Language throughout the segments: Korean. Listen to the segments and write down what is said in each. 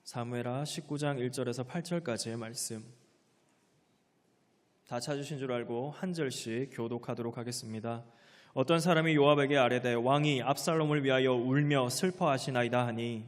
사무엘하 19장 1절에서 8절까지의 말씀 다 찾으신 줄 알고 한 절씩 교독하도록 하겠습니다. 어떤 사람이 요압에게 아뢰되 왕이 압살롬을 위하여 울며 슬퍼하시나이다 하니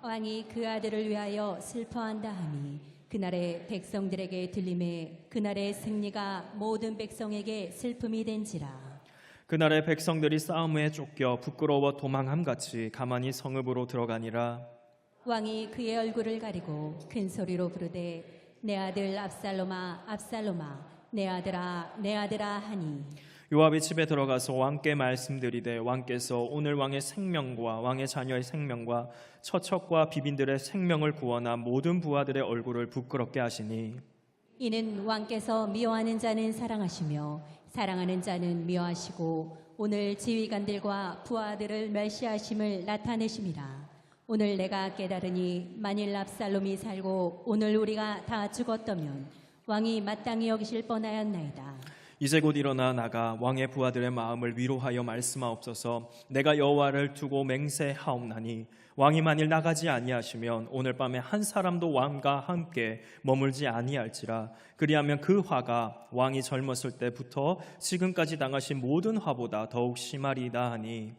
왕이 그 아들을 위하여 슬퍼한다 하니 그날의 백성들에게 들림에 그날의 승리가 모든 백성에게 슬픔이 된지라. 그날의 백성들이 싸움에 쫓겨 부끄러워 도망함같이 가만히 성읍으로 들어가니라. 왕이 그의 얼굴을 가리고 큰 소리로 부르되 내 아들 압살롬아 압살롬아 내 아들아 내 아들아 하니 요압이 집에 들어가서 왕께 말씀드리되 왕께서 오늘 왕의 생명과 왕의 자녀의 생명과 처척과 비빈들의 생명을 구원한 모든 부하들의 얼굴을 부끄럽게 하시니 이는 왕께서 미워하는 자는 사랑하시며 사랑하는 자는 미워하시고 오늘 지휘관들과 부하들을 멸시하심을 나타내심이라. 오늘 내가 깨달으니 만일 압살롬이 살고 오늘 우리가 다 죽었다면 왕이 마땅히 여기실 뻔하였나이다. 이제 곧 일어나 나가 왕의 부하들의 마음을 위로하여 말씀하옵소서. 내가 여호와를 두고 맹세하옵나니 왕이 만일 나가지 아니하시면 오늘 밤에 한 사람도 왕과 함께 머물지 아니할지라. 그리하면 그 화가 왕이 젊었을 때부터 지금까지 당하신 모든 화보다 더욱 심하리이다 하니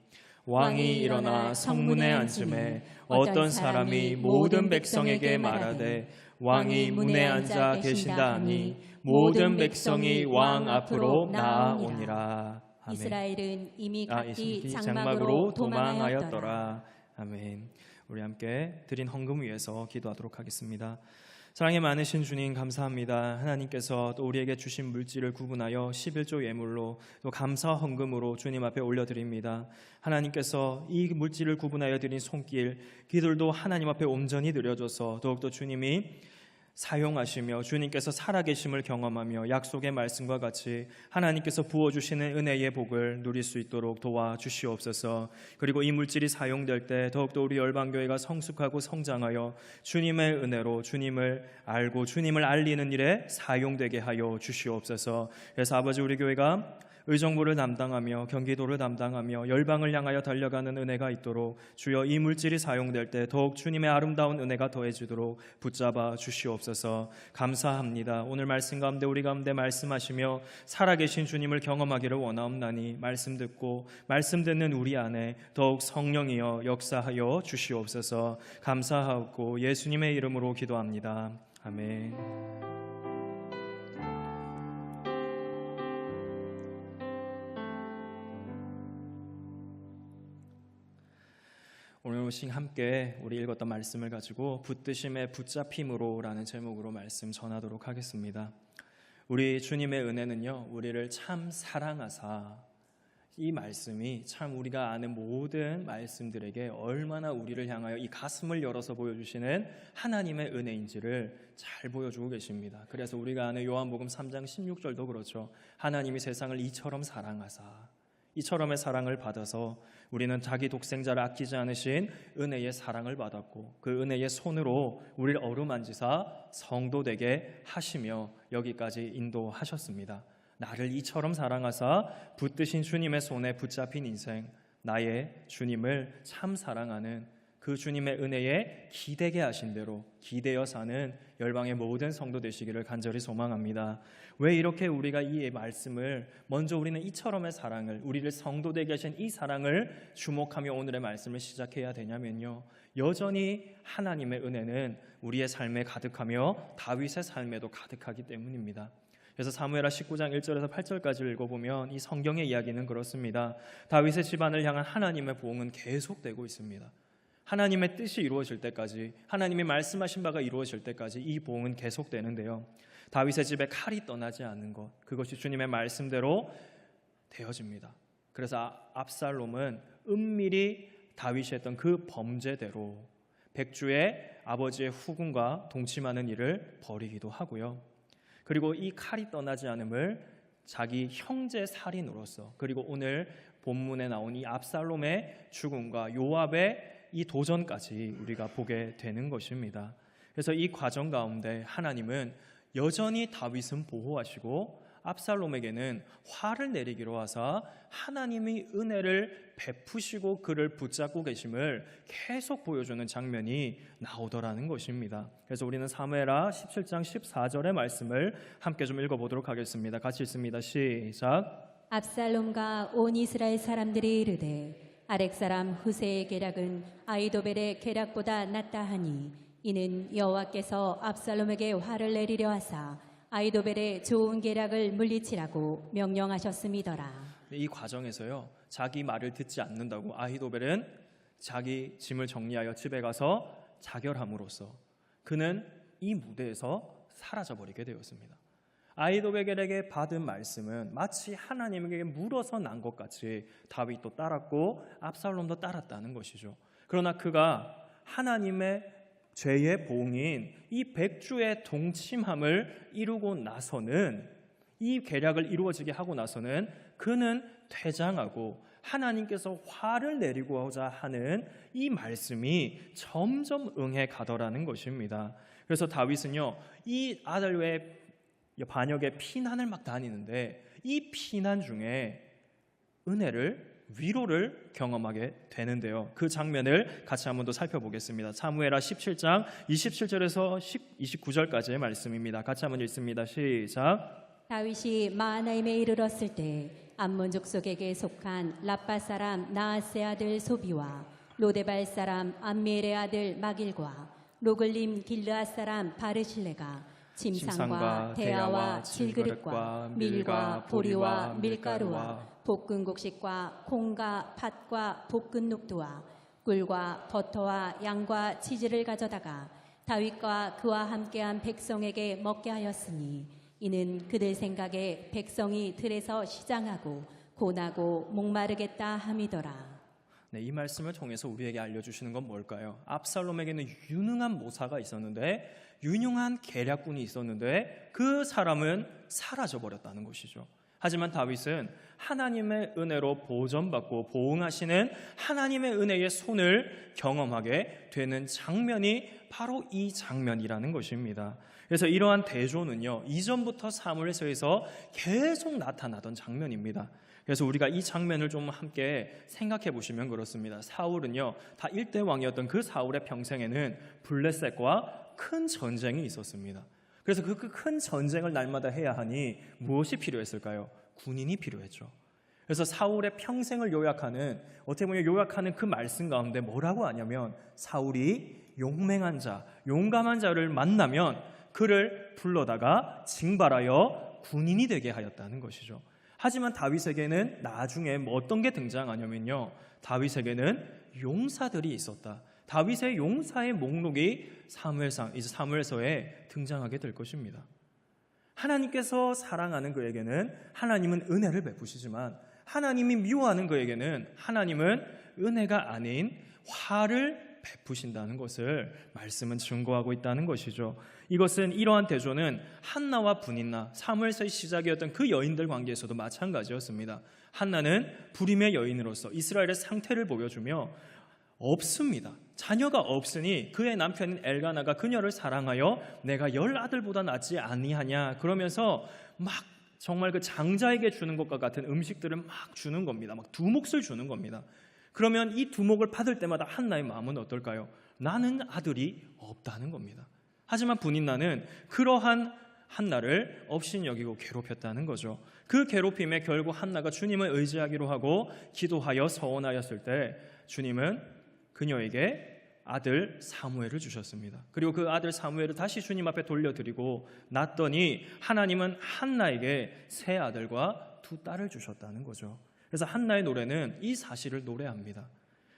왕이 일어나 성문에 앉음에 어떤 사람이 모든 백성에게 말하되 왕이 문에 앉아 계신다 하니 모든 백성이 왕 앞으로 나아오니라. 아멘. 이스라엘은 이미 각기 장막으로 장막으로 도망하였더라. 아멘. 우리 함께 드린 헌금 위해서 기도하도록 하겠습니다. 사랑이 많으신 주님 감사합니다. 하나님께서 또 우리에게 주신 물질을 구분하여 11조 예물로 또 감사 헌금으로 주님 앞에 올려드립니다. 하나님께서 이 물질을 구분하여 드린 손길 기들도 하나님 앞에 온전히 드려줘서 더욱더 주님이 사용하시며 주님께서 살아계심을 경험하며 약속의 말씀과 같이 하나님께서 부어주시는 은혜의 복을 누릴 수 있도록 도와주시옵소서. 그리고 이 물질이 사용될 때 더욱더 우리 열방교회가 성숙하고 성장하여 주님의 은혜로 주님을 알고 주님을 알리는 일에 사용되게 하여 주시옵소서. 그래서 아버지 우리 교회가 의정부를 담당하며 경기도를 담당하며 열방을 향하여 달려가는 은혜가 있도록 주여 이 물질이 사용될 때 더욱 주님의 아름다운 은혜가 더해지도록 붙잡아 주시옵소서. 감사합니다. 오늘 말씀 가운데 우리 가운데 말씀하시며 살아계신 주님을 경험하기를 원하옵나니 말씀 듣고 말씀 듣는 우리 안에 더욱 성령이여 역사하여 주시옵소서. 감사하고 예수님의 이름으로 기도합니다. 아멘. 오늘 오신 함께 우리 읽었던 말씀을 가지고 붙드심의 붙잡힘으로 라는 제목으로 말씀 전하도록 하겠습니다. 우리 주님의 은혜는요 우리를 참 사랑하사 이 말씀이 참 우리가 아는 모든 말씀들에게 얼마나 우리를 향하여 이 가슴을 열어서 보여주시는 하나님의 은혜인지를 잘 보여주고 계십니다. 그래서 우리가 아는 요한복음 3장 16절도 그렇죠. 하나님이 세상을 이처럼 사랑하사 이처럼의 사랑을 받아서 우리는 자기 독생자를 아끼지 않으신 은혜의 사랑을 받았고 그 은혜의 손으로 우리를 어루만지사 성도 되게 하시며 여기까지 인도하셨습니다. 나를 이처럼 사랑하사 붙드신 주님의 손에 붙잡힌 인생, 나의 주님을 참 사랑하는 그 주님의 은혜에 기대게 하신 대로 기대어 사는 열방의 모든 성도 되시기를 간절히 소망합니다. 왜 이렇게 우리가 이 말씀을 먼저 우리는 이처럼의 사랑을 우리를 성도 되게 하신 이 사랑을 주목하며 오늘의 말씀을 시작해야 되냐면요 여전히 하나님의 은혜는 우리의 삶에 가득하며 다윗의 삶에도 가득하기 때문입니다. 그래서 사무엘하 19장 1절에서 8절까지 읽어보면 이 성경의 이야기는 그렇습니다. 다윗의 집안을 향한 하나님의 보응은 계속되고 있습니다. 하나님의 뜻이 이루어질 때까지 하나님이 말씀하신 바가 이루어질 때까지 이 보응은 계속되는데요 다윗의 집에 칼이 떠나지 않는 것 그것이 주님의 말씀대로 되어집니다. 그래서 압살롬은 은밀히 다윗이 했던 그 범죄대로 백주의 아버지의 후궁과 동침하는 일을 벌이기도 하고요 그리고 이 칼이 떠나지 않음을 자기 형제 살인으로서 그리고 오늘 본문에 나온 이 압살롬의 죽음과 요압의 이 도전까지 우리가 보게 되는 것입니다. 그래서 이 과정 가운데 하나님은 여전히 다윗은 보호하시고 압살롬에게는 화를 내리기로 하사 하나님이 은혜를 베푸시고 그를 붙잡고 계심을 계속 보여주는 장면이 나오더라는 것입니다. 그래서 우리는 사무엘하 17장 14절의 말씀을 함께 좀 읽어보도록 하겠습니다. 같이 읽습니다. 시작. 압살롬과 온 이스라엘 사람들이 이르되 아렉 사람 후세의 계략은 아히도벨의 계략보다 낫다 하니 이는 여호와께서 압살롬에게 화를 내리려 하사 아히도벨의 좋은 계략을 물리치라고 명령하셨음이더라. 이 과정에서요, 자기 말을 듣지 않는다고 아히도벨은 자기 짐을 정리하여 집에 가서 자결함으로써 그는 이 무대에서 사라져버리게 되었습니다. 아히도벨에게 받은 말씀은 마치 하나님에게 물어서 난 것 같이 다윗도 따랐고 압살롬도 따랐다는 것이죠. 그러나 그가 하나님의 죄의 봉인 이 백주의 동침함을 이루고 나서는, 이 계략을 이루어지게 하고 나서는 그는 퇴장하고 하나님께서 화를 내리고자 하는 이 말씀이 점점 응해 가더라는 것입니다. 그래서 다윗은요, 이 아들 외에 반역의 피난을 막 다니는데 이 피난 중에 은혜를, 위로를 경험하게 되는데요. 그 장면을 같이 한번 더 살펴보겠습니다. 사무엘하 17장 27절에서 29절까지의 말씀입니다. 같이 한번 읽습니다. 시작. 다윗이 마하나임에 이르렀을 때 암몬 족속에게 속한 라빠 사람 나하스의 아들 소비와 로데발 사람 암미엘의 아들 마길과 로글림 길르앗 사람 바르실레가 침상과 대야와 질그릇과 밀과 보리와 밀가루와 볶은 곡식과 콩과 팥과 볶은 녹두와 꿀과 버터와 양과 치즈를 가져다가 다윗과 그와 함께한 백성에게 먹게 하였으니 이는 그들 생각에 백성이 들에서 시장하고 고나고 목마르겠다 함이더라. 네, 이 말씀을 통해서 우리에게 알려주시는 건 뭘까요? 압살롬에게는 유능한 모사가 있었는데, 유능한 계략군이 있었는데 그 사람은 사라져버렸다는 것이죠. 하지만 다윗은 하나님의 은혜로 보전받고 보응하시는 하나님의 은혜의 손을 경험하게 되는 장면이 바로 이 장면이라는 것입니다. 그래서 이러한 대조는요, 이전부터 사무엘서에서 계속 나타나던 장면입니다. 그래서 우리가 이 장면을 좀 함께 생각해 보시면 그렇습니다. 사울은요, 다 1대 왕이었던 그 사울의 평생에는 블레셋과 큰 전쟁이 있었습니다. 그래서 그 큰 전쟁을 날마다 해야 하니 무엇이 필요했을까요? 군인이 필요했죠. 그래서 사울의 평생을 요약하는, 어떻게 보면 요약하는 그 말씀 가운데 뭐라고 하냐면, 사울이 용맹한 자, 용감한 자를 만나면 그를 불러다가 징발하여 군인이 되게 하였다는 것이죠. 하지만 다윗에게는 나중에 어떤 게 등장하냐면요, 다윗에게는 용사들이 있었다. 다윗의 용사의 목록이 사무엘서에 등장하게 될 것입니다. 하나님께서 사랑하는 그에게는 하나님은 은혜를 베푸시지만, 하나님이 미워하는 그에게는 하나님은 은혜가 아닌 화를 베푸신다는 것을 말씀은 증거하고 있다는 것이죠. 이것은, 이러한 대조는 한나와 브닌나, 사무엘서의 시작이었던 그 여인들 관계에서도 마찬가지였습니다. 한나는 불임의 여인으로서 이스라엘의 상태를 보여주며 없습니다. 자녀가 없으니 그의 남편인 엘가나가 그녀를 사랑하여 내가 10아들보다 낫지 아니하냐 그러면서 막 정말 그 장자에게 주는 것과 같은 음식들을 막 주는 겁니다. 막 두목을 주는 겁니다. 그러면 이 두목을 받을 때마다 한나의 마음은 어떨까요? 나는 아들이 없다는 겁니다. 하지만 브닌나는 그러한 한나를 업신여기고 괴롭혔다는 거죠. 그 괴롭힘에 결국 한나가 주님을 의지하기로 하고 기도하여 서원하였을 때 주님은 그녀에게 아들 사무엘을 주셨습니다. 그리고 그 아들 사무엘을 다시 주님 앞에 돌려드리고 났더니 하나님은 한나에게 세 아들과 두 딸을 주셨다는 거죠. 그래서 한나의 노래는 이 사실을 노래합니다.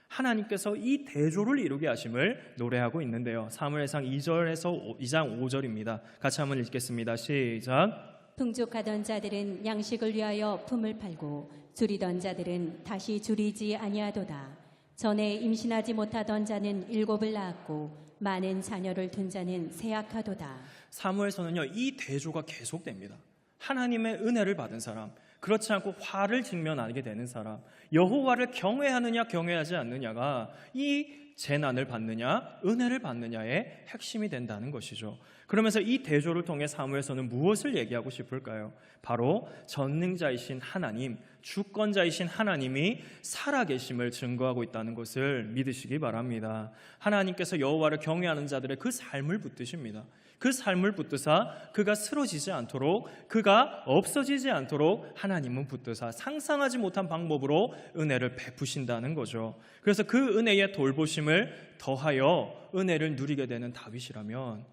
하나님께서 이 대조를 이루게 하심을 노래하고 있는데요. 사무엘상 2절에서 2장 5절입니다. 같이 한번 읽겠습니다. 시작. 풍족하던 자들은 양식을 위하여 품을 팔고 줄이던 자들은 다시 줄이지 아니하도다. 전에 임신하지 못하던 자는 7을 낳았고 많은 자녀를 둔 자는 쇠약하도다. 사무엘서는요, 이 대조가 계속됩니다. 하나님의 은혜를 받은 사람, 그렇지 않고 화를 직면하게 되는 사람, 여호와를 경외하느냐 경외하지 않느냐가 이 재난을 받느냐 은혜를 받느냐의 핵심이 된다는 것이죠. 그러면서 이 대조를 통해 사무엘서는 무엇을 얘기하고 싶을까요? 바로 전능자이신 하나님, 주권자이신 하나님이 살아계심을 증거하고 있다는 것을 믿으시기 바랍니다. 하나님께서 여호와를 경외하는 자들의 그 삶을 붙드십니다. 그 삶을 붙드사 그가 쓰러지지 않도록, 그가 없어지지 않도록 하나님은 붙드사 상상하지 못한 방법으로 은혜를 베푸신다는 거죠. 그래서 그 은혜의 돌보심을 더하여 은혜를 누리게 되는 다윗이라면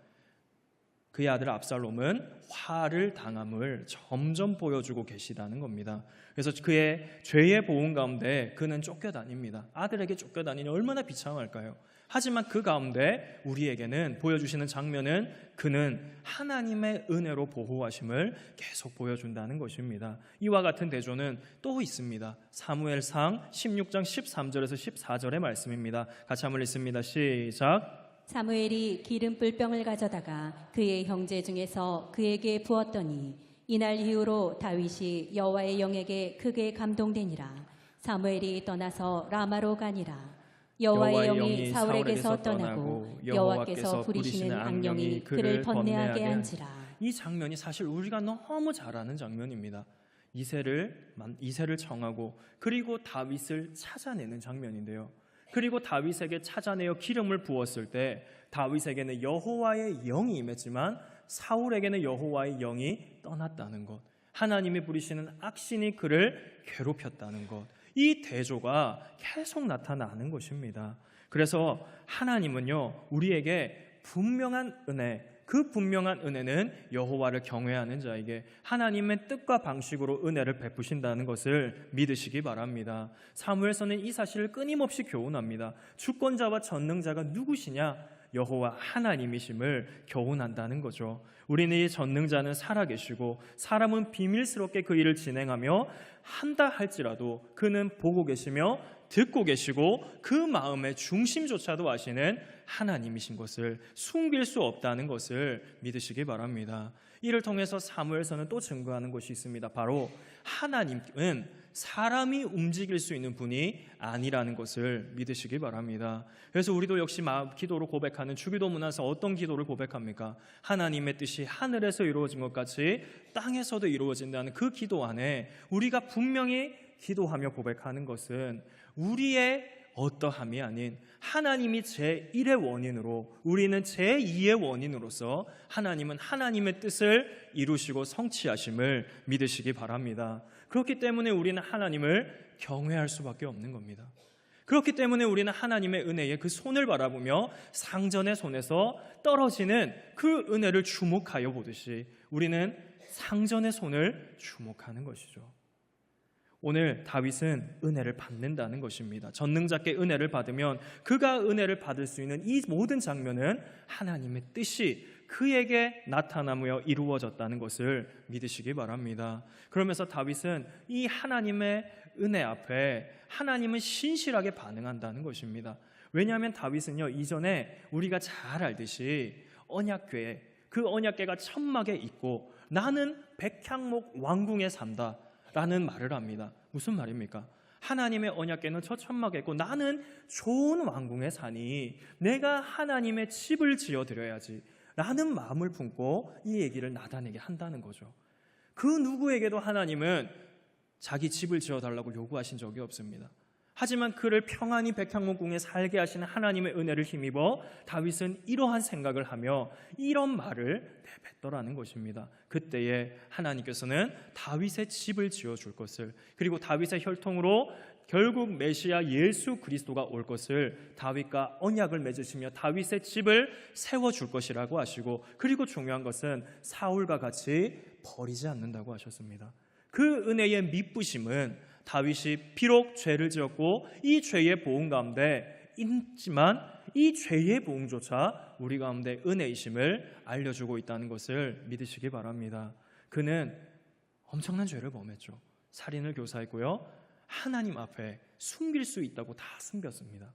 그의 아들 압살롬은 화를 당함을 점점 보여주고 계시다는 겁니다. 그래서 그의 죄의 보험 가운데 그는 쫓겨다닙니다. 아들에게 쫓겨다니니 얼마나 비참할까요? 하지만 그 가운데 우리에게는 보여주시는 장면은 그는 하나님의 은혜로 보호하심을 계속 보여준다는 것입니다. 이와 같은 대조는 또 있습니다. 사무엘상 16장 13절에서 14절의 말씀입니다. 같이 한번 읽습니다. 시작. 사무엘이 기름 뿔병을 가져다가 그의 형제 중에서 그에게 부었더니 이날 이후로 다윗이 여호와의 영에게 크게 감동되니라. 사무엘이 떠나서 라마로 가니라. 여호와의 영이 사울에게서 떠나고 여호와께서 부리시는 악령이 그를 번뇌하게 한지라. 이 장면이 사실 우리가 너무 잘 아는 장면입니다. 이새를 청하고 그리고 다윗을 찾아내는 장면인데요. 그리고 다윗에게 찾아내어 기름을 부었을 때 다윗에게는 여호와의 영이 임했지만 사울에게는 여호와의 영이 떠났다는 것, 하나님이 부리시는 악신이 그를 괴롭혔다는 것, 이 대조가 계속 나타나는 것입니다. 그래서 하나님은요, 우리에게 분명한 은혜, 그 분명한 은혜는 여호와를 경외하는 자에게 하나님의 뜻과 방식으로 은혜를 베푸신다는 것을 믿으시기 바랍니다. 사무엘서는 이 사실을 끊임없이 교훈합니다. 주권자와 전능자가 누구시냐? 여호와 하나님이심을 교훈한다는 거죠. 우리는 이 전능자는 살아계시고 사람은 비밀스럽게 그 일을 진행하며 한다 할지라도 그는 보고 계시며 듣고 계시고 그 마음의 중심조차도 아시는 하나님이신 것을 숨길 수 없다는 것을 믿으시기 바랍니다. 이를 통해서 사무엘서는 또 증거하는 것이 있습니다. 바로 하나님은 사람이 움직일 수 있는 분이 아니라는 것을 믿으시기 바랍니다. 그래서 우리도 역시 기도로 고백하는 주기도 문화에서 어떤 기도를 고백합니까? 하나님의 뜻이 하늘에서 이루어진 것 같이 땅에서도 이루어진다는 그 기도 안에 우리가 분명히 기도하며 고백하는 것은 우리의 어떠함이 아닌 하나님이 제1의 원인으로, 우리는 제2의 원인으로서 하나님은 하나님의 뜻을 이루시고 성취하심을 믿으시기 바랍니다. 그렇기 때문에 우리는 하나님을 경외할 수밖에 없는 겁니다. 그렇기 때문에 우리는 하나님의 은혜의 그 손을 바라보며 상전의 손에서 떨어지는 그 은혜를 주목하여 보듯이 우리는 상전의 손을 주목하는 것이죠. 오늘 다윗은 은혜를 받는다는 것입니다. 전능자께 은혜를 받으면 그가 은혜를 받을 수 있는 이 모든 장면은 하나님의 뜻이 그에게 나타나며 이루어졌다는 것을 믿으시기 바랍니다. 그러면서 다윗은 이 하나님의 은혜 앞에 하나님은 신실하게 반응한다는 것입니다. 왜냐하면 다윗은요, 이전에 우리가 잘 알듯이 언약궤, 그 언약궤가 천막에 있고 나는 백향목 왕궁에 산다 라는 말을 합니다. 무슨 말입니까? 하나님의 언약궤는 저 천막에 있고 나는 좋은 왕궁에 사니 내가 하나님의 집을 지어드려야지 라는 마음을 품고 이 얘기를 나단에게 한다는 거죠. 그 누구에게도 하나님은 자기 집을 지어달라고 요구하신 적이 없습니다. 하지만 그를 평안히 백향목궁에 살게 하시는 하나님의 은혜를 힘입어 다윗은 이러한 생각을 하며 이런 말을 내뱉더라는 것입니다. 그때에 하나님께서는 다윗의 집을 지어줄 것을, 그리고 다윗의 혈통으로 결국 메시아 예수 그리스도가 올 것을, 다윗과 언약을 맺으시며 다윗의 집을 세워줄 것이라고 하시고, 그리고 중요한 것은 사울과 같이 버리지 않는다고 하셨습니다. 그 은혜의 미쁘심은 다윗이 비록 죄를 지었고 이 죄의 보응 가운데 있지만 이 죄의 보응조차 우리 가운데 은혜이심을 알려주고 있다는 것을 믿으시기 바랍니다. 그는 엄청난 죄를 범했죠. 살인을 교사했고요, 하나님 앞에 숨길 수 있다고 다 숨겼습니다.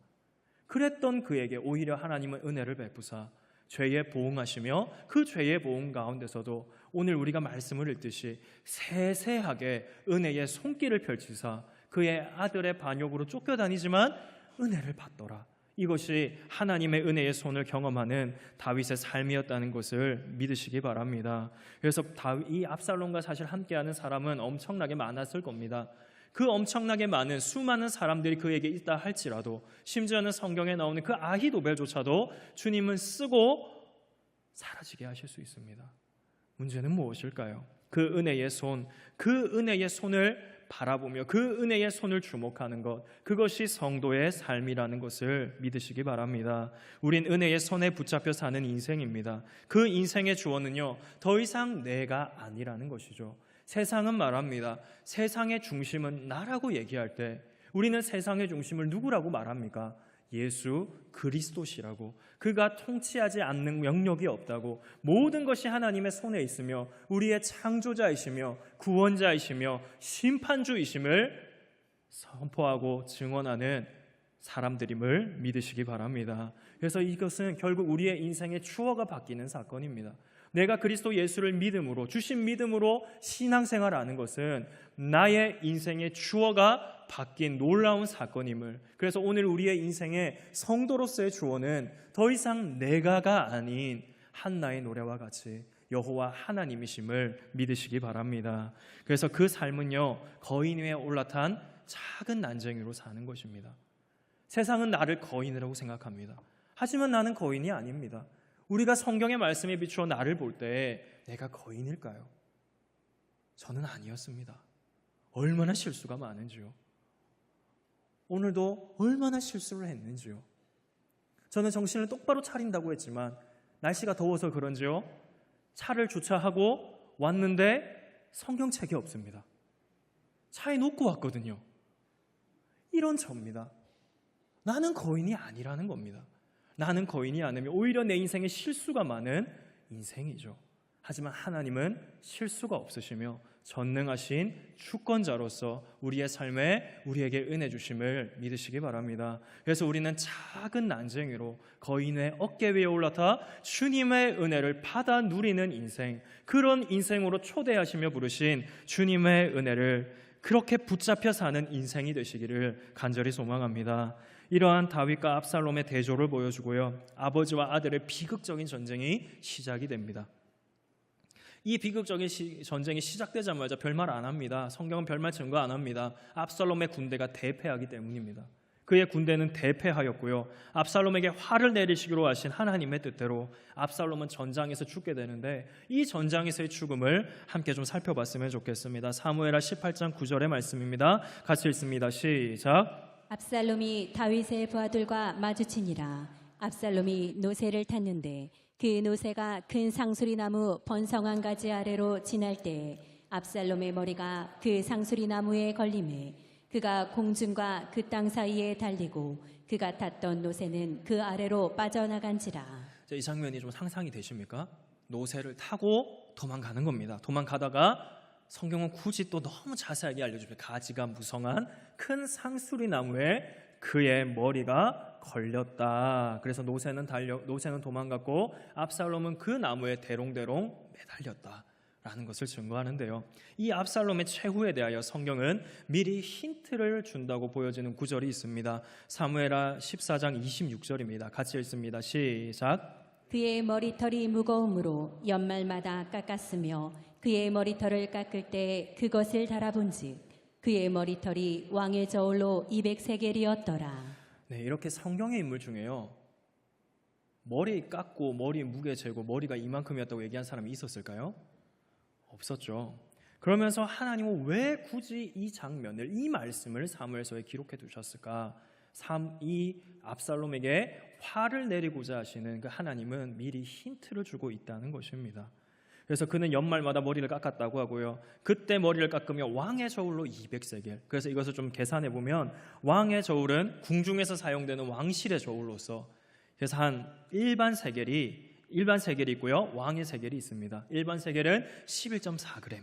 그랬던 그에게 오히려 하나님은 은혜를 베푸사 죄에 보응하시며 그 죄의 보응 가운데서도 오늘 우리가 말씀을 읽듯이 세세하게 은혜의 손길을 펼치사 그의 아들의 반역으로 쫓겨다니지만 은혜를 받더라, 이것이 하나님의 은혜의 손을 경험하는 다윗의 삶이었다는 것을 믿으시기 바랍니다. 그래서 이 압살롬과 사실 함께하는 사람은 엄청나게 많았을 겁니다. 그 엄청나게 많은 수많은 사람들이 그에게 있다 할지라도, 심지어는 성경에 나오는 그 아히도벨조차도 주님은 쓰고 사라지게 하실 수 있습니다. 문제는 무엇일까요? 그 은혜의 손, 그 은혜의 손을 바라보며 그 은혜의 손을 주목하는 것, 그것이 성도의 삶이라는 것을 믿으시기 바랍니다. 우린 은혜의 손에 붙잡혀 사는 인생입니다. 그 인생의 주어는요, 더 이상 내가 아니라는 것이죠. 세상은 말합니다. 세상의 중심은 나라고 얘기할 때 우리는 세상의 중심을 누구라고 말합니까? 예수 그리스도시라고. 그가 통치하지 않는 영역이 없다고, 모든 것이 하나님의 손에 있으며 우리의 창조자이시며 구원자이시며 심판주이심을 선포하고 증언하는 사람들임을 믿으시기 바랍니다. 그래서 이것은 결국 우리의 인생의 추어가 바뀌는 사건입니다. 내가 그리스도 예수를 믿음으로, 주신 믿음으로 신앙생활하는 것은 나의 인생의 주어가 바뀐 놀라운 사건임을, 그래서 오늘 우리의 인생의 성도로서의 주어는 더 이상 내가가 아닌 한나의 노래와 같이 여호와 하나님이심을 믿으시기 바랍니다. 그래서 그 삶은요, 거인 위에 올라탄 작은 난쟁이로 사는 것입니다. 세상은 나를 거인이라고 생각합니다. 하지만 나는 거인이 아닙니다. 우리가 성경의 말씀에 비추어 나를 볼 때 내가 거인일까요? 저는 아니었습니다. 얼마나 실수가 많은지요. 오늘도 얼마나 실수를 했는지요. 저는 정신을 똑바로 차린다고 했지만 날씨가 더워서 그런지요, 차를 주차하고 왔는데 성경책이 없습니다. 차에 놓고 왔거든요. 이런 저입니다. 나는 거인이 아니라는 겁니다. 나는 거인이 아니면 오히려 내 인생에 실수가 많은 인생이죠. 하지만 하나님은 실수가 없으시며 전능하신 주권자로서 우리의 삶에 우리에게 은혜 주심을 믿으시기 바랍니다. 그래서 우리는 작은 난쟁이로 거인의 어깨 위에 올라타 주님의 은혜를 받아 누리는 인생, 그런 인생으로 초대하시며 부르신 주님의 은혜를 그렇게 붙잡혀 사는 인생이 되시기를 간절히 소망합니다. 이러한 다윗과 압살롬의 대조를 보여주고요, 아버지와 아들의 비극적인 전쟁이 시작이 됩니다. 이 비극적인 전쟁이 시작되자마자 별말 안 합니다. 성경은 별말 증거 안 합니다. 압살롬의 군대가 대패하기 때문입니다. 그의 군대는 대패하였고요, 압살롬에게 화를 내리시기로 하신 하나님의 뜻대로 압살롬은 전장에서 죽게 되는데, 이 전장에서의 죽음을 함께 좀 살펴봤으면 좋겠습니다. 사무엘하 18장 9절의 말씀입니다. 같이 읽습니다. 시작. 압살롬이 다윗의 부하들과 마주치니라. 압살롬이 노새를 탔는데 그 노새가 큰 상수리나무 번성한 가지 아래로 지날 때에 압살롬의 머리가 그 상수리나무에 걸림에 그가 공중과 그 땅 사이에 달리고 그가 탔던 노새는 그 아래로 빠져나간지라. 이 장면이 좀 상상이 되십니까? 노새를 타고 도망가는 겁니다. 도망가다가 성경은 굳이 또 너무 자세하게 알려줍니다. 가지가 무성한 큰 상수리 나무에 그의 머리가 걸렸다. 그래서 노새는 도망갔고 압살롬은 그 나무에 대롱대롱 매달렸다라는 것을 증거하는데요. 이 압살롬의 최후에 대하여 성경은 미리 힌트를 준다고 보여지는 구절이 있습니다. 사무엘하 14장 26절입니다. 같이 읽습니다. 시작. 그의 머리털이 무거움으로 연말마다 깎았으며 그의 머리털을 깎을 때 그것을 달아본즉 그의 머리털이 왕의 저울로 200세겔이었더라. 네, 이렇게 성경의 인물 중에요, 머리 깎고 머리 무게 재고 머리가 이만큼이었다고 얘기한 사람이 있었을까요? 없었죠. 그러면서 하나님은 왜 굳이 이 장면을, 이 말씀을 사무엘서에 기록해 두셨을까? 이 압살롬에게 화를 내리고자 하시는 그 하나님은 미리 힌트를 주고 있다는 것입니다. 그래서 그는 연말마다 머리를 깎았다고 하고요, 그때 머리를 깎으며 왕의 저울로 200세겔. 그래서 이것을 좀 계산해 보면 왕의 저울은 궁중에서 사용되는 왕실의 저울로서, 그래서 한 일반 세겔이 있고요, 왕의 세겔이 있습니다. 일반 세겔은 11.4g.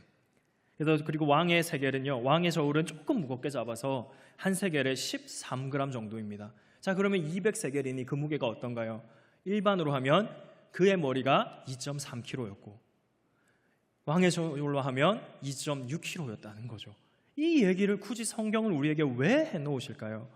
그래서 그리고 왕의 세겔은요, 왕의 저울은 조금 무겁게 잡아서 한 세겔에 13g 정도입니다. 자, 그러면 200세겔이니 그 무게가 어떤가요? 일반으로 하면 그의 머리가 2.3kg였고 왕의 저울로 하면 2.6kg였다는 거죠. 이 얘기를 굳이 성경은 우리에게 왜 해놓으실까요?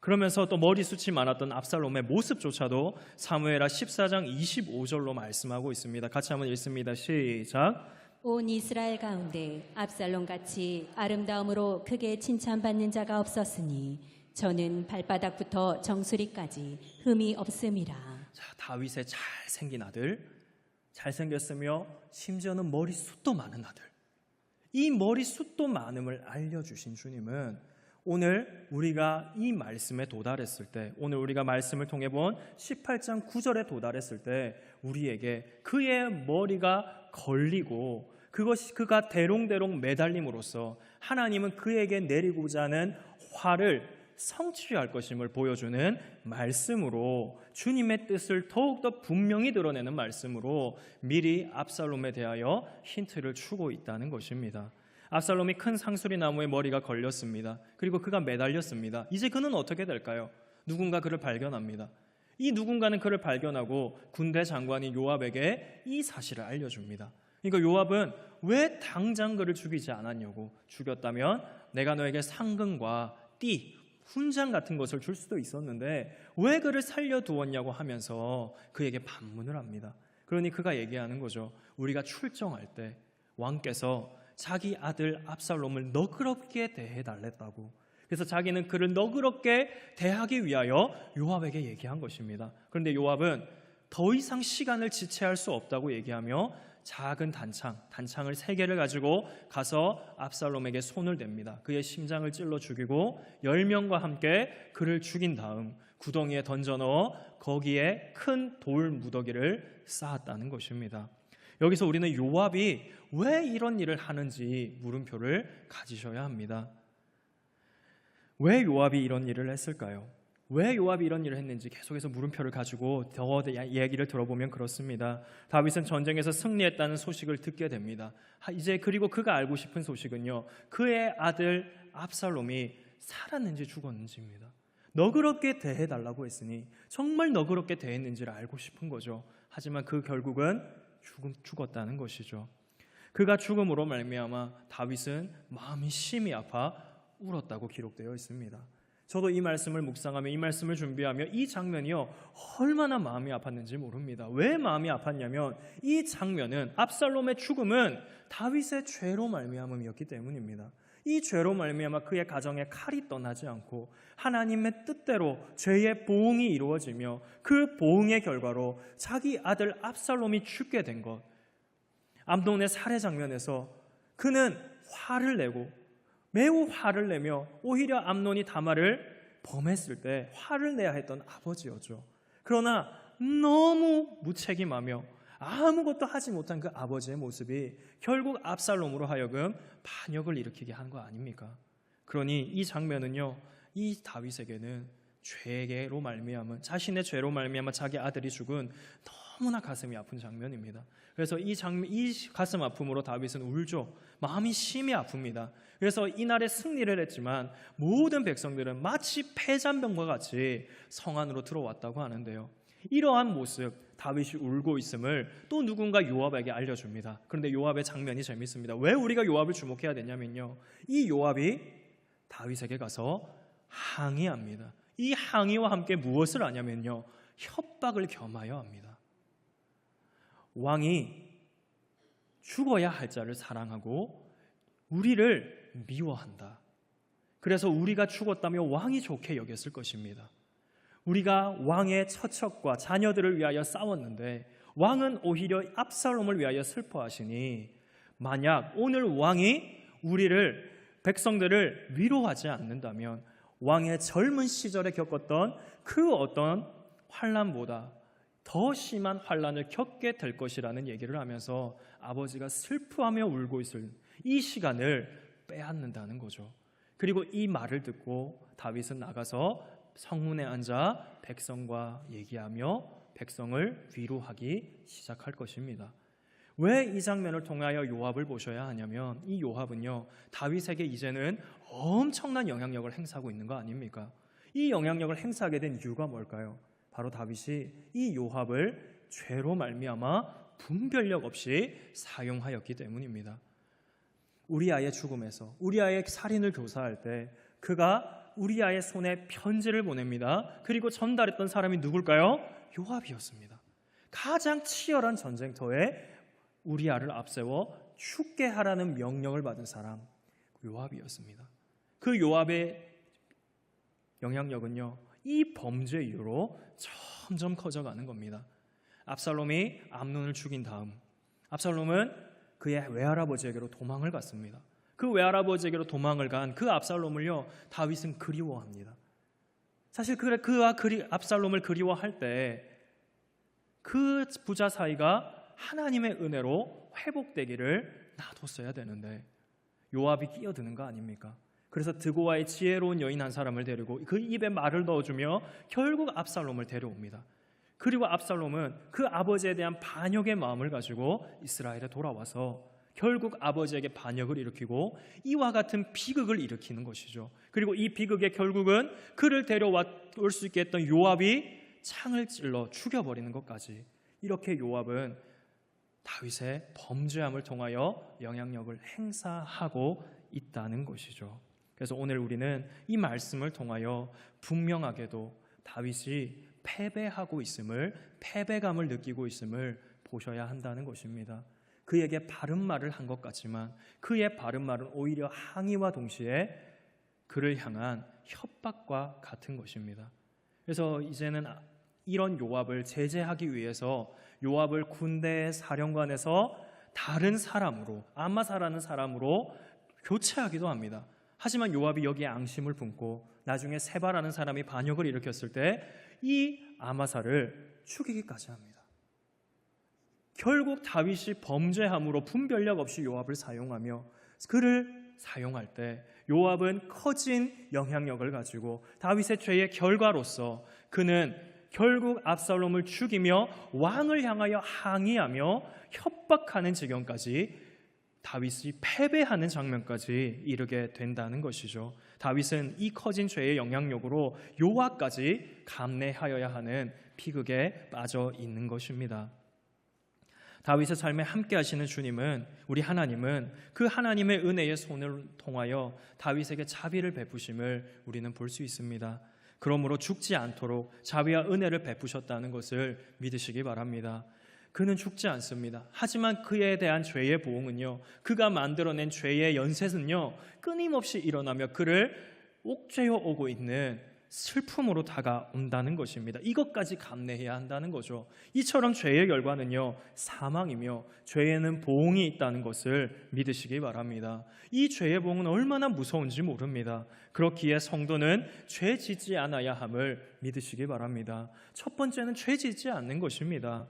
그러면서 또 머리숱이 많았던 압살롬의 모습조차도 사무엘하 14장 25절로 말씀하고 있습니다. 같이 한번 읽습니다. 시작. 온 이스라엘 가운데 압살롬같이 아름다움으로 크게 칭찬받는 자가 없었으니 저는 발바닥부터 정수리까지 흠이 없음이라. 자, 다윗의 잘생긴 아들, 잘생겼으며 심지어는 머리숱도 많은 아들, 이 머리숱도 많음을 알려주신 주님은 오늘 우리가 이 말씀에 도달했을 때, 오늘 우리가 말씀을 통해 본 18장 9절에 도달했을 때 우리에게 그의 머리가 걸리고 그것이 그가 대롱대롱 매달림으로써 하나님은 그에게 내리고자 하는 화를 성취할 것임을 보여주는 말씀으로, 주님의 뜻을 더욱더 분명히 드러내는 말씀으로 미리 압살롬에 대하여 힌트를 주고 있다는 것입니다. 압살롬이 큰 상수리 나무에 머리가 걸렸습니다. 그리고 그가 매달렸습니다. 이제 그는 어떻게 될까요? 누군가 그를 발견합니다. 이 누군가는 그를 발견하고 군대 장관인 요압에게 이 사실을 알려줍니다. 그러니까 요압은 왜 당장 그를 죽이지 않았냐고, 죽였다면 내가 너에게 상금과 띠, 훈장 같은 것을 줄 수도 있었는데 왜 그를 살려두었냐고 하면서 그에게 반문을 합니다. 그러니 그가 얘기하는 거죠. 우리가 출정할 때 왕께서 자기 아들 압살롬을 너그럽게 대해달랬다고. 그래서 자기는 그를 너그럽게 대하기 위하여 요압에게 얘기한 것입니다. 그런데 요압은 더 이상 시간을 지체할 수 없다고 얘기하며 작은 단창을 3개를 가지고 가서 압살롬에게 손을 댑니다. 그의 심장을 찔러 죽이고 10명과 함께 그를 죽인 다음 구덩이에 던져 넣어 거기에 큰 돌 무더기를 쌓았다는 것입니다. 여기서 우리는 요압이 왜 이런 일을 하는지 물음표를 가지셔야 합니다. 왜 요압이 이런 일을 했을까요? 왜 요압이 이런 일을 했는지 계속해서 물음표를 가지고 더 얘기를 들어보면 그렇습니다. 다윗은 전쟁에서 승리했다는 소식을 듣게 됩니다. 이제 그리고 그가 알고 싶은 소식은요, 그의 아들 압살롬이 살았는지 죽었는지입니다. 너그럽게 대해달라고 했으니 정말 너그럽게 대했는지를 알고 싶은 거죠. 하지만 그 결국은 죽었다는 것이죠. 그가 죽음으로 말미암아 다윗은 마음이 심히 아파 울었다고 기록되어 있습니다. 저도 이 말씀을 묵상하며 이 말씀을 준비하며 이 장면이요, 얼마나 마음이 아팠는지 모릅니다. 왜 마음이 아팠냐면 이 장면은, 압살롬의 죽음은 다윗의 죄로 말미암음이었기 때문입니다. 이 죄로 말미암아 그의 가정에 칼이 떠나지 않고 하나님의 뜻대로 죄의 보응이 이루어지며 그 보응의 결과로 자기 아들 압살롬이 죽게 된 것, 암논의 살해 장면에서 그는 화를 내고 매우 화를 내며 오히려 암논이 다말을 범했을 때 화를 내야 했던 아버지였죠. 그러나 너무 무책임하며 아무것도 하지 못한 그 아버지의 모습이 결국 압살롬으로 하여금 반역을 일으키게 한 거 아닙니까? 그러니 이 장면은요, 이 다윗에게는 죄로 말미암은, 자신의 죄로 말미암아 자기 아들이 죽은 너무나 가슴이 아픈 장면입니다. 그래서 이 가슴 아픔으로 다윗은 울죠. 마음이 심히 아픕니다. 그래서 이날에 승리를 했지만 모든 백성들은 마치 패잔병과 같이 성 안으로 들어왔다고 하는데요. 이러한 모습, 다윗이 울고 있음을 또 누군가 요압에게 알려줍니다. 그런데 요압의 장면이 재밌습니다. 왜 우리가 요압을 주목해야 되냐면요, 이 요압이 다윗에게 가서 항의합니다. 이 항의와 함께 무엇을 하냐면요, 협박을 겸하여 합니다. 왕이 죽어야 할 자를 사랑하고 우리를 미워한다. 그래서 우리가 죽었다며 왕이 좋게 여겼을 것입니다. 우리가 왕의 처척과 자녀들을 위하여 싸웠는데 왕은 오히려 압살롬을 위하여 슬퍼하시니, 만약 오늘 왕이 우리를, 백성들을 위로하지 않는다면 왕의 젊은 시절에 겪었던 그 어떤 환난보다 더 심한 환난을 겪게 될 것이라는 얘기를 하면서 아버지가 슬퍼하며 울고 있을 이 시간을 빼앗는다는 거죠. 그리고 이 말을 듣고 다윗은 나가서 성문에 앉아 백성과 얘기하며 백성을 위로하기 시작할 것입니다. 왜 이 장면을 통하여 요압을 보셔야 하냐면, 이 요압은요, 다윗에게 이제는 엄청난 영향력을 행사하고 있는 거 아닙니까? 이 영향력을 행사하게 된 이유가 뭘까요? 바로 다윗이 이 요압을 죄로 말미암아 분별력 없이 사용하였기 때문입니다. 우리아의 죽음에서, 우리아의 살인을 교사할 때 그가 우리아의 손에 편지를 보냅니다. 그리고 전달했던 사람이 누굴까요? 요압이었습니다. 가장 치열한 전쟁터에 우리아를 앞세워 죽게 하라는 명령을 받은 사람, 요압이었습니다. 그 요압의 영향력은요, 이 범죄 이후로 점점 커져가는 겁니다. 압살롬이 암논을 죽인 다음 압살롬은 그의 외할아버지에게로 도망을 갔습니다. 그 외할아버지에게로 도망을 간 그 압살롬을요, 다윗은 그리워합니다. 사실 그와 압살롬을 그리워할 때 그 부자 사이가 하나님의 은혜로 회복되기를 놔뒀어야 되는데 요압이 끼어드는 거 아닙니까? 그래서 드고아의 지혜로운 여인 한 사람을 데리고 그 입에 말을 넣어주며 결국 압살롬을 데려옵니다. 그리고 압살롬은 그 아버지에 대한 반역의 마음을 가지고 이스라엘에 돌아와서 결국 아버지에게 반역을 일으키고 이와 같은 비극을 일으키는 것이죠. 그리고 이 비극의 결국은 그를 데려올 수 있게 했던 요압이 창을 찔러 죽여버리는 것까지, 이렇게 요압은 다윗의 범죄함을 통하여 영향력을 행사하고 있다는 것이죠. 그래서 오늘 우리는 이 말씀을 통하여 분명하게도 다윗이 패배하고 있음을, 패배감을 느끼고 있음을 보셔야 한다는 것입니다. 그에게 바른 말을 한 것 같지만 그의 바른 말은 오히려 항의와 동시에 그를 향한 협박과 같은 것입니다. 그래서 이제는 이런 요압을 제재하기 위해서 요압을 군대의 사령관에서 다른 사람으로, 아마사라는 사람으로 교체하기도 합니다. 하지만 요압이 여기에 앙심을 품고 나중에 세바라는 사람이 반역을 일으켰을 때 이 아마사를 죽이기까지 합니다. 결국 다윗이 범죄함으로 분별력 없이 요압을 사용하며 그를 사용할 때 요압은 커진 영향력을 가지고 다윗의 죄의 결과로서 그는 결국 압살롬을 죽이며 왕을 향하여 항의하며 협박하는 지경까지, 다윗이 패배하는 장면까지 이르게 된다는 것이죠. 다윗은 이 커진 죄의 영향력으로 요압까지 감내하여야 하는 비극에 빠져 있는 것입니다. 다윗의 삶에 함께 하시는 주님은, 우리 하나님은 그 하나님의 은혜의 손을 통하여 다윗에게 자비를 베푸심을 우리는 볼 수 있습니다. 그러므로 죽지 않도록 자비와 은혜를 베푸셨다는 것을 믿으시기 바랍니다. 그는 죽지 않습니다. 하지만 그에 대한 죄의 보응은요, 그가 만들어낸 죄의 연쇄는요, 끊임없이 일어나며 그를 옥죄어 오고 있는 슬픔으로 다가온다는 것입니다. 이것까지 감내해야 한다는 거죠. 이처럼 죄의 결과는요, 사망이며 죄에는 보응이 있다는 것을 믿으시기 바랍니다. 이 죄의 보응은 얼마나 무서운지 모릅니다. 그렇기에 성도는 죄 짓지 않아야 함을 믿으시기 바랍니다. 첫 번째는 죄 짓지 않는 것입니다.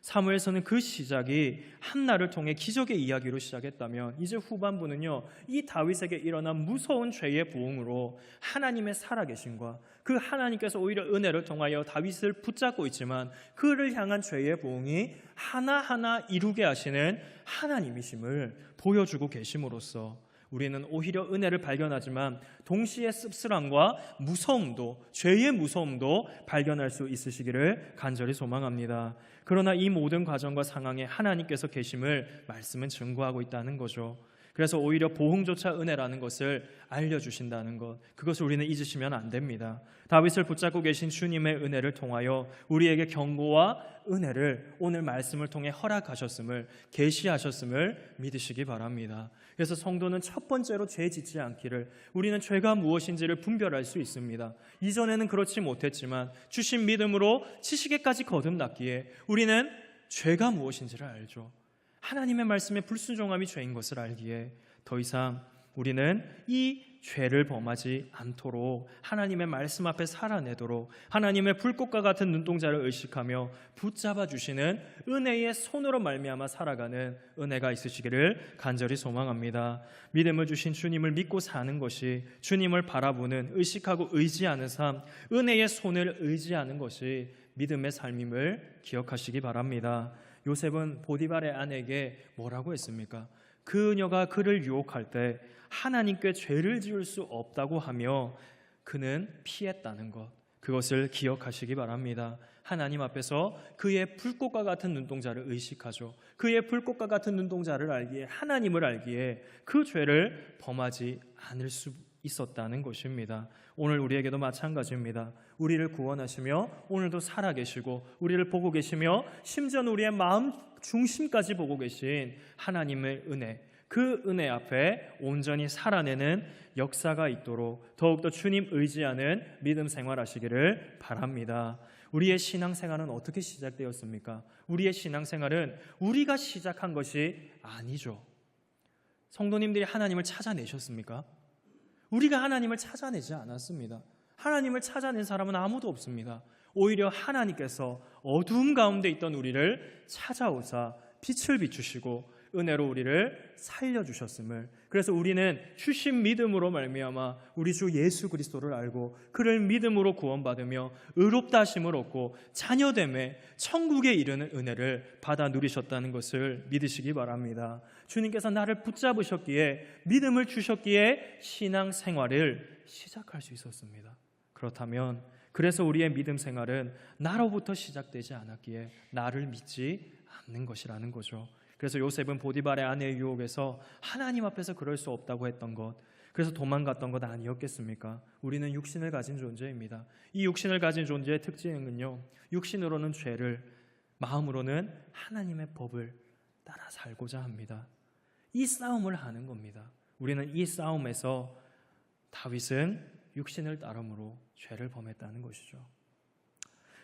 사무엘서는 그 시작이 한나를 통해 기적의 이야기로 시작했다면 이제 후반부는요, 이 다윗에게 일어난 무서운 죄의 보응으로 하나님의 살아계심과 그 하나님께서 오히려 은혜를 통하여 다윗을 붙잡고 있지만 그를 향한 죄의 보응이 하나하나 이루게 하시는 하나님이심을 보여주고 계심으로써 우리는 오히려 은혜를 발견하지만 동시에 씁쓸함과 무서움도, 죄의 무서움도 발견할 수 있으시기를 간절히 소망합니다. 그러나 이 모든 과정과 상황에 하나님께서 계심을 말씀은 증거하고 있다는 거죠. 그래서 오히려 보응조차 은혜라는 것을 알려주신다는 것, 그것을 우리는 잊으시면 안 됩니다. 다윗을 붙잡고 계신 주님의 은혜를 통하여 우리에게 경고와 은혜를 오늘 말씀을 통해 허락하셨음을, 계시하셨음을 믿으시기 바랍니다. 그래서 성도는 첫 번째로 죄 짓지 않기를, 우리는 죄가 무엇인지를 분별할 수 있습니다. 이전에는 그렇지 못했지만 주신 믿음으로 지식에까지 거듭났기에 우리는 죄가 무엇인지를 알죠. 하나님의 말씀에 불순종함이 죄인 것을 알기에 더 이상 우리는 이 죄를 범하지 않도록 하나님의 말씀 앞에 살아내도록 하나님의 불꽃과 같은 눈동자를 의식하며 붙잡아 주시는 은혜의 손으로 말미암아 살아가는 은혜가 있으시기를 간절히 소망합니다. 믿음을 주신 주님을 믿고 사는 것이, 주님을 바라보는, 의식하고 의지하는 삶, 은혜의 손을 의지하는 것이 믿음의 삶임을 기억하시기 바랍니다. 요셉은 보디발의 아내에게 뭐라고 했습니까? 그녀가 그를 유혹할 때 하나님께 죄를 지을 수 없다고 하며 그는 피했다는 것, 그것을 기억하시기 바랍니다. 하나님 앞에서 그의 불꽃과 같은 눈동자를 의식하죠. 그의 불꽃과 같은 눈동자를 알기에, 하나님을 알기에 그 죄를 범하지 않을 수 있었다는 것입니다. 오늘 우리에게도 마찬가지입니다. 우리를 구원하시며 오늘도 살아계시고 우리를 보고 계시며 심지어는 우리의 마음 중심까지 보고 계신 하나님의 은혜, 그 은혜 앞에 온전히 살아내는 역사가 있도록 더욱더 주님 의지하는 믿음 생활하시기를 바랍니다. 우리의 신앙생활은 어떻게 시작되었습니까? 우리의 신앙생활은 우리가 시작한 것이 아니죠. 성도님들이 하나님을 찾아내셨습니까? 우리가 하나님을 찾아내지 않았습니다. 하나님을 찾아낸 사람은 아무도 없습니다. 오히려 하나님께서 어두움 가운데 있던 우리를 찾아오사 빛을 비추시고 은혜로 우리를 살려주셨음을, 그래서 우리는 주신 믿음으로 말미암아 우리 주 예수 그리스도를 알고 그를 믿음으로 구원받으며 의롭다 하심을 얻고 자녀됨에 천국에 이르는 은혜를 받아 누리셨다는 것을 믿으시기 바랍니다. 주님께서 나를 붙잡으셨기에, 믿음을 주셨기에 신앙생활을 시작할 수 있었습니다. 그렇다면 그래서 우리의 믿음 생활은 나로부터 시작되지 않았기에 나를 믿지 않는 것이라는 거죠. 그래서 요셉은 보디발의 아내의 유혹에서 하나님 앞에서 그럴 수 없다고 했던 것, 그래서 도망갔던 것 아니었겠습니까? 우리는 육신을 가진 존재입니다. 이 육신을 가진 존재의 특징은요, 육신으로는 죄를, 마음으로는 하나님의 법을 따라 살고자 합니다. 이 싸움을 하는 겁니다. 우리는 이 싸움에서 다윗은 육신을 따름으로 죄를 범했다는 것이죠.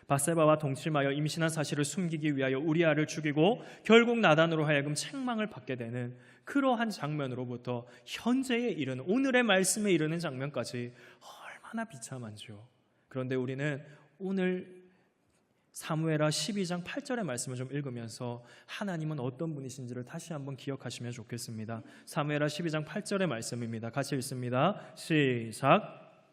밧세바와 동침하여 임신한 사실을 숨기기 위하여 우리아를 죽이고 결국 나단으로 하여금 책망을 받게 되는 그러한 장면으로부터 현재에 이르는, 오늘의 말씀에 이르는 장면까지 얼마나 비참한지요. 그런데 우리는 오늘 사무엘하 12장 8절의 말씀을 좀 읽으면서 하나님은 어떤 분이신지를 다시 한번 기억하시면 좋겠습니다. 사무엘하 12장 8절의 말씀입니다. 같이 읽습니다. 시작.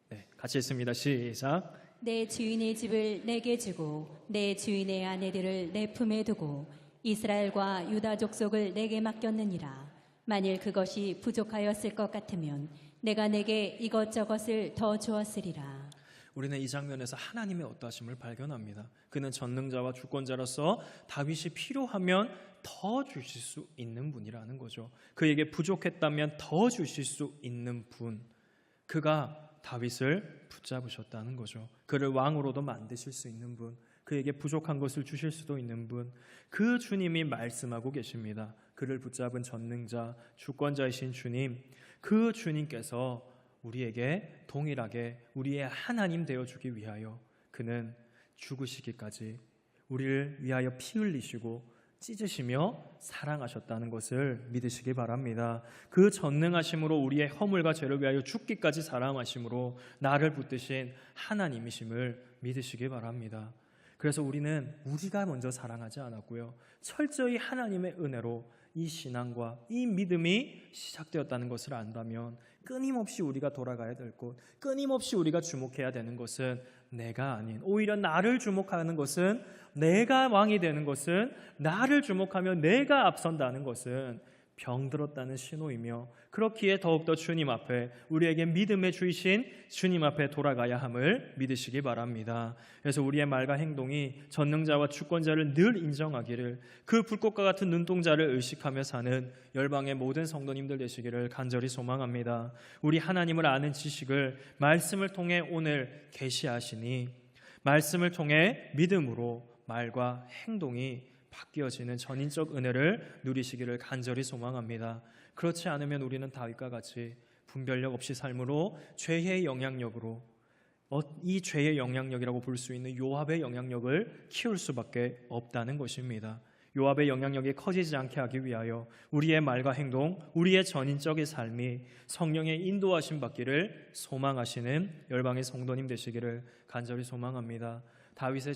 네, 같이 읽습니다. 시작. 내 주인의 집을 내게 주고 내 주인의 아내들을 내 품에 두고 이스라엘과 유다 족속을 내게 맡겼느니라. 만일 그것이 부족하였을 것 같으면 내가 내게 이것저것을 더 주었으리라. 우리는 이 장면에서 하나님의 어떠하심을 발견합니다. 그는 전능자와 주권자로서 다윗이 필요하면 더 주실 수 있는 분이라는 거죠. 그에게 부족했다면 더 주실 수 있는 분, 그가 다윗을 붙잡으셨다는 거죠. 그를 왕으로도 만드실 수 있는 분, 그에게 부족한 것을 주실 수도 있는 분, 그 주님이 말씀하고 계십니다. 그를 붙잡은 전능자, 주권자이신 주님, 그 주님께서 우리에게 동일하게 우리의 하나님 되어주기 위하여 그는 죽으시기까지 우리를 위하여 피 흘리시고 찢으시며 사랑하셨다는 것을 믿으시기 바랍니다. 그 전능하심으로 우리의 허물과 죄를 위하여 죽기까지 사랑하심으로 나를 붙드신 하나님이심을 믿으시기 바랍니다. 그래서 우리는 우리가 먼저 사랑하지 않았고요, 철저히 하나님의 은혜로 이 신앙과 이 믿음이 시작되었다는 것을 안다면 끊임없이 우리가 돌아가야 될 곳, 끊임없이 우리가 주목해야 되는 것은 내가 아닌, 오히려 나를 주목하는 것은, 내가 왕이 되는 것은, 나를 주목하며 내가 앞선다는 것은 병들었다는 신호이며, 그렇기에 더욱더 주님 앞에, 우리에게 믿음의 주이신 주님 앞에 돌아가야 함을 믿으시기 바랍니다. 그래서 우리의 말과 행동이 전능자와 주권자를 늘 인정하기를, 그 불꽃과 같은 눈동자를 의식하며 사는 열방의 모든 성도님들 되시기를 간절히 소망합니다. 우리 하나님을 아는 지식을 말씀을 통해 오늘 계시하시니, 말씀을 통해 믿음으로 말과 행동이 바뀌어지는 전인적 은혜를 누리시기를 간절히 소망합니다. 그렇지 않으면 우리는 다윗과 같이 분별력 없이 삶으로 죄의 영향력으로, 이 죄의 영향력이라고 볼 수 있는 요압의 영향력을 키울 수밖에 없다는 것입니다. 요압의 영향력이 커지지 않게 하기 위하여 우리의 말과 행동, 우리의 전인적인 삶이 성령의 인도하심 받기를 소망하시는 열방의 성도님 되시기를 간절히 소망합니다. 다윗의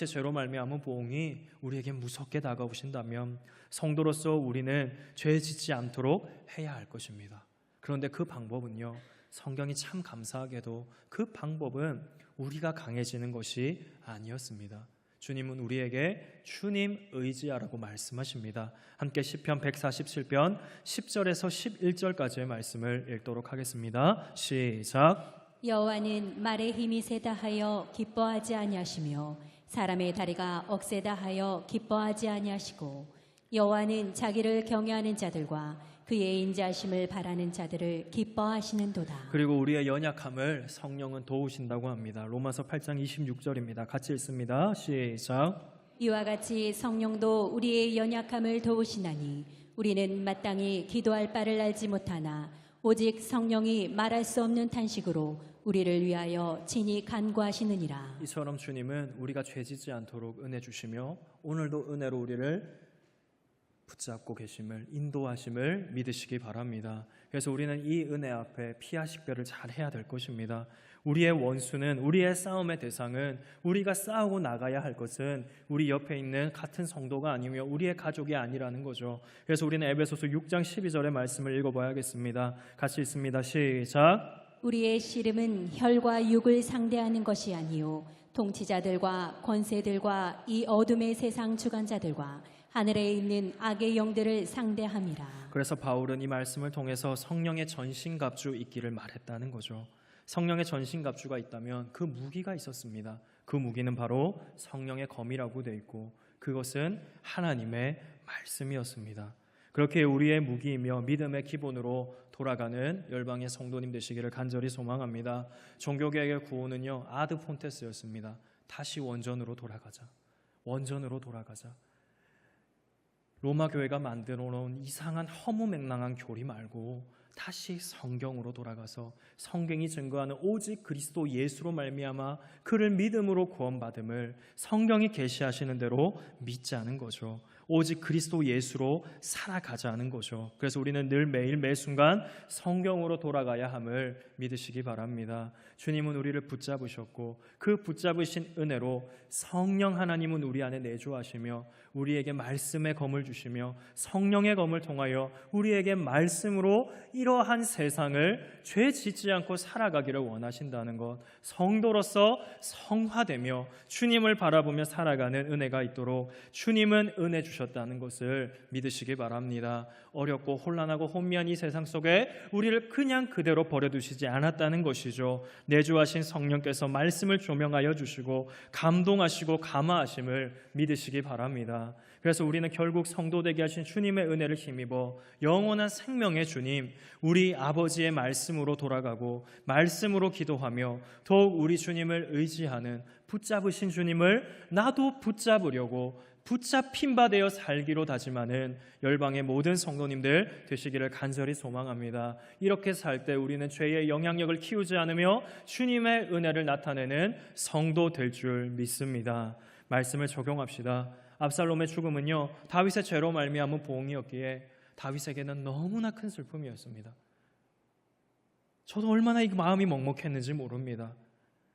죄로 말미암은 보응이 우리에게 무섭게 다가오신다면 성도로서 우리는 죄 짓지 않도록 해야 할 것입니다. 그런데 그 방법은요, 성경이 참 감사하게도 그 방법은 우리가 강해지는 것이 아니었습니다. 주님은 우리에게 주님 의지하라고 말씀하십니다. 함께 시편 147편 10절에서 11절까지의 말씀을 읽도록 하겠습니다. 시작. 여호와는 말에 힘이 세다 하여 기뻐하지 아니하시며 사람의 다리가 억세다 하여 기뻐하지 아니하시고, 여호와는 자기를 경외하는 자들과 그의 인자하심을 바라는 자들을 기뻐하시는도다. 그리고 우리의 연약함을 성령은 도우신다고 합니다. 로마서 8장 26절입니다. 같이 읽습니다. 시작. 이와 같이 성령도 우리의 연약함을 도우시나니 우리는 마땅히 기도할 바를 알지 못하나 오직 성령이 말할 수 없는 탄식으로 우리를 위하여 친히 간구하시느니라. 이처럼 주님은 우리가 죄짓지 않도록 은혜 주시며 오늘도 은혜로 우리를 붙잡고 계심을, 인도하심을 믿으시기 바랍니다. 그래서 우리는 이 은혜 앞에 피하 식별을 잘 해야 될 것입니다. 우리의 원수는, 우리의 싸움의 대상은, 우리가 싸우고 나가야 할 것은 우리 옆에 있는 같은 성도가 아니며 우리의 가족이 아니라는 거죠. 그래서 우리는 에베소서 6장 12절의 말씀을 읽어봐야겠습니다. 같이 읽습니다. 시작. 우리의 씨름은 혈과 육을 상대하는 것이 아니요 통치자들과 권세들과 이 어둠의 세상 주관자들과 하늘에 있는 악의 영들을 상대함이라. 그래서 바울은 이 말씀을 통해서 성령의 전신갑주 있기를 말했다는 거죠. 성령의 전신갑주가 있다면 그 무기가 있었습니다. 그 무기는 바로 성령의 검이라고 되어 있고 그것은 하나님의 말씀이었습니다. 그렇게 우리의 무기이며 믿음의 기본으로 돌아가는 열방의 성도님 되시기를 간절히 소망합니다. 종교개혁의 구호는요, 아드 폰테스였습니다. 다시 원전으로 돌아가자. 원전으로 돌아가자. 로마 교회가 만들어 놓은 이상한 허무맹랑한 교리 말고 다시 성경으로 돌아가서 성경이 증거하는 오직 그리스도 예수로 말미암아 그를 믿음으로 구원받음을 성경이 계시하시는 대로 믿자는 거죠. 오직 그리스도 예수로 살아가자는 거죠. 그래서 우리는 늘 매일 매순간 성경으로 돌아가야 함을 믿으시기 바랍니다. 주님은 우리를 붙잡으셨고 그 붙잡으신 은혜로 성령 하나님은 우리 안에 내주하시며 우리에게 말씀의 검을 주시며 성령의 검을 통하여 우리에게 말씀으로 이러한 세상을 죄 짓지 않고 살아가기를 원하신다는 것, 성도로서 성화되며 주님을 바라보며 살아가는 은혜가 있도록 주님은 은혜 주셨다는 것을 믿으시기 바랍니다. 어렵고 혼란하고 혼미한 이 세상 속에 우리를 그냥 그대로 버려두시지 않았다는 것이죠. 내주하신 성령께서 말씀을 조명하여 주시고 감동하시고 감화하심을 믿으시기 바랍니다. 그래서 우리는 결국 성도 되게 하신 주님의 은혜를 힘입어 영원한 생명의 주님, 우리 아버지의 말씀으로 돌아가고 말씀으로 기도하며 더욱 우리 주님을 의지하는 붙잡으신 주님을 나도 붙잡으려고 붙잡힌 바 되어 살기로 다짐하는 열방의 모든 성도님들 되시기를 간절히 소망합니다. 이렇게 살 때 우리는 죄의 영향력을 키우지 않으며 주님의 은혜를 나타내는 성도 될 줄 믿습니다. 말씀을 적용합시다. 압살롬의 죽음은요, 다윗의 죄로 말미암은 보응이었기에 다윗에게는 너무나 큰 슬픔이었습니다. 저도 얼마나 이 마음이 먹먹했는지 모릅니다.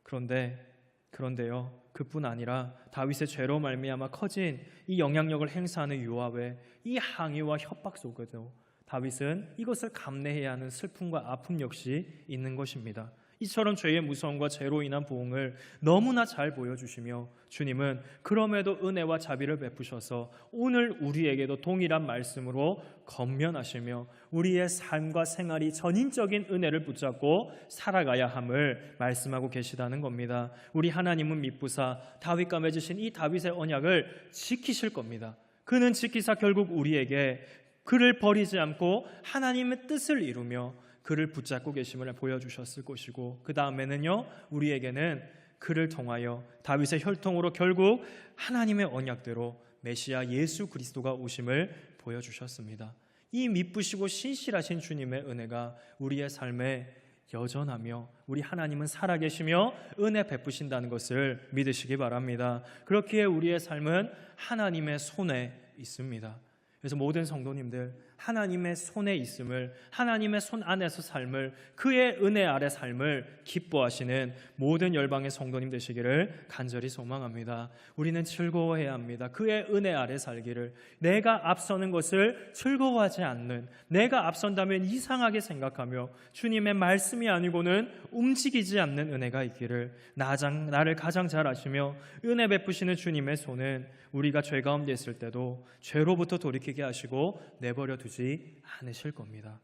그런데요, 그뿐 아니라 다윗의 죄로 말미암아 커진 이 영향력을 행사하는 요압의 이 항의와 협박 속에도 다윗은 이것을 감내해야 하는 슬픔과 아픔 역시 있는 것입니다. 이처럼 죄의 무서움과 죄로 인한 보응을 너무나 잘 보여주시며 주님은 그럼에도 은혜와 자비를 베푸셔서 오늘 우리에게도 동일한 말씀으로 권면하시며 우리의 삶과 생활이 전인적인 은혜를 붙잡고 살아가야 함을 말씀하고 계시다는 겁니다. 우리 하나님은 미쁘사 다윗과 맺으신 이 다윗의 언약을 지키실 겁니다. 그는 지키사 결국 우리에게 그를 버리지 않고 하나님의 뜻을 이루며 그를 붙잡고 계심을 보여주셨을 것이고 그 다음에는요, 우리에게는 그를 통하여 다윗의 혈통으로 결국 하나님의 언약대로 메시아 예수 그리스도가 오심을 보여주셨습니다. 이 미쁘시고 신실하신 주님의 은혜가 우리의 삶에 여전하며 우리 하나님은 살아계시며 은혜 베푸신다는 것을 믿으시기 바랍니다. 그렇기에 우리의 삶은 하나님의 손에 있습니다. 그래서 모든 성도님들 하나님의 손에 있음을, 하나님의 손 안에서 삶을, 그의 은혜 아래 삶을 기뻐하시는 모든 열방의 성도님 되시기를 간절히 소망합니다. 우리는 즐거워해야 합니다. 그의 은혜 아래 살기를. 내가 앞서는 것을 즐거워하지 않는, 내가 앞선다면 이상하게 생각하며 주님의 말씀이 아니고는 움직이지 않는 은혜가 있기를 나를 가장 잘 아시며 은혜 베푸시는 주님의 손은 우리가 죄 가운데 있을 때도 죄로부터 돌이키게 하시고 내버려 두지 않으실 겁니다.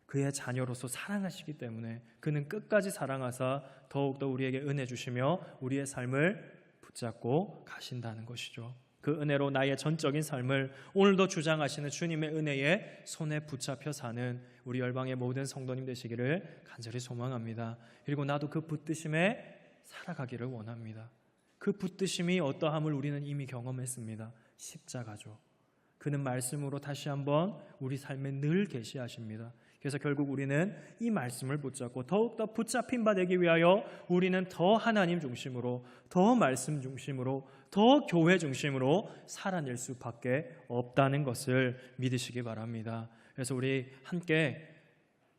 그의 자녀로서 사랑하시기 때문에 그는 끝까지 사랑하사 더욱더 우리에게 은혜 주시며 우리의 삶을 붙잡고 가신다는 것이죠. 그 그 은혜로 나의 전적인 삶을 오늘도 주장하시는 주님의 은혜에 손에 붙잡혀 사는 우리 열방의 모든 성도님 되시기를 간절히 소망합니다. 그리고 나도 그 붙드심에 살아가기를 원합니다. 그 붙드심이 어떠함을 우리는 이미 경험했습니다. 십자가죠. 그는 말씀으로 다시 한번 우리 삶에 늘 계시하십니다. 그래서 결국 우리는 이 말씀을 붙잡고 더욱더 붙잡힌 바 되기 위하여 우리는 더 하나님 중심으로, 더 말씀 중심으로, 더 교회 중심으로 살아낼 수밖에 없다는 것을 믿으시기 바랍니다. 그래서 우리 함께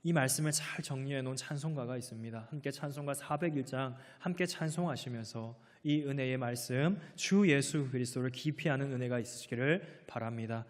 이 말씀을 잘 정리해 놓은 찬송가가 있습니다. 함께 찬송가 401장 함께 찬송하시면서 이 은혜의 말씀 주 예수 그리스도를 깊이 아는 은혜가 있으시기를 바랍니다.